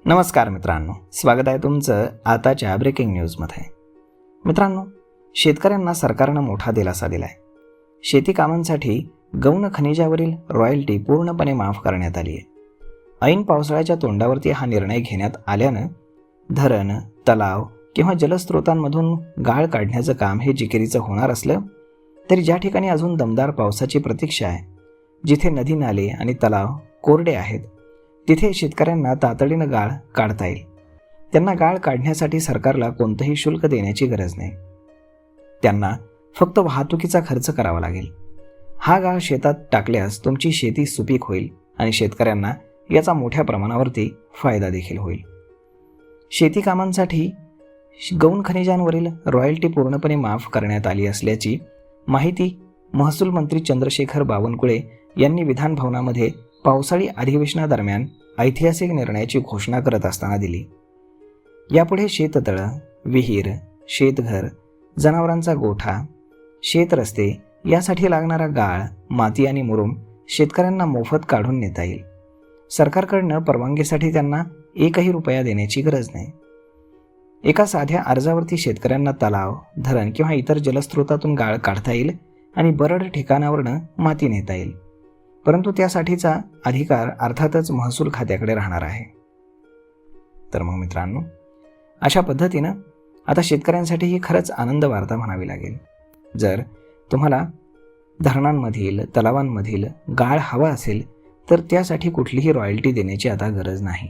नमस्कार मित्रांनो, स्वागत आहे तुमचं आताच्या ब्रेकिंग न्यूजमध्ये। मित्रांनो, शेतकऱ्यांना सरकारनं मोठा दिलासा दिलाय। शेती कामांसाठी गौण खनिजावरील रॉयल्टी पूर्णपणे माफ करण्यात आली आहे। ऐन पावसाळ्याच्या तोंडावरती हा निर्णय घेण्यात आल्यानं धरण, तलाव किंवा जलस्रोतांमधून गाळ काढण्याचं काम हे जिकिरीचं होणार असलं तरी ज्या ठिकाणी अजून दमदार पावसाची प्रतीक्षा आहे, जिथे नदी नाले आणि तलाव कोरडे आहेत, तिथे शेतकऱ्यांना तातडीनं गाळ काढता येईल। त्यांना गाळ काढण्यासाठी सरकारला कोणतंही शुल्क देण्याची गरज नाही। त्यांना फक्त वाहतुकीचा खर्च करावा लागेल। हा गाळ शेतात टाकल्यास तुमची शेती सुपीक होईल आणि शेतकऱ्यांना याचा मोठ्या प्रमाणावरती फायदा देखील होईल। शेती कामांसाठी गौण खनिजांवरील रॉयल्टी पूर्णपणे माफ करण्यात आली असल्याची माहिती महसूल मंत्री चंद्रशेखर बावनकुळे यांनी विधान भवनामध्ये पावसाळी अधिवेशनादरम्यान ऐतिहासिक निर्णयाची घोषणा करत असताना दिली। यापुढे शेततळं, विहीर, शेतघर, जनावरांचा गोठा, शेतरस्ते यासाठी लागणारा गाळ, माती आणि मुरुम शेतकऱ्यांना मोफत काढून नेता येईल। सरकारकडनं परवानगीसाठी त्यांना एकही रुपया देण्याची गरज नाही। एका साध्या अर्जावरती शेतकऱ्यांना तलाव, धरण किंवा इतर जलस्रोतातून गाळ काढता येईल आणि बरड ठिकाणावरनं माती नेता येईल, परंतु त्यासाठीचा अधिकार अर्थातच महसूल खात्याकडे राहणार आहे। तर मग मित्रांनो, अशा पद्धतीनं आता शेतकऱ्यांसाठी ही खरंच आनंद वार्ता म्हणावी लागेल। जर तुम्हाला धरणांमधील, तलावांमधील गाळ हवा असेल तर त्यासाठी कुठलीही रॉयल्टी देण्याची आता गरज नाही।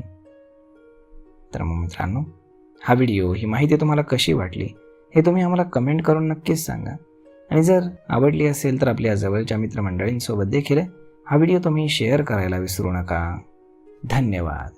तर मग मित्रांनो, हा व्हिडिओ, ही माहिती तुम्हाला कशी वाटली हे तुम्ही आम्हाला कमेंट करून नक्कीच सांगा। आणि जर आवडली असेल तर आपल्या जवळच्या मित्रमंडळींसोबत देखील हा व्हिडिओ तुम्ही शेअर करायला विसरू नका। धन्यवाद।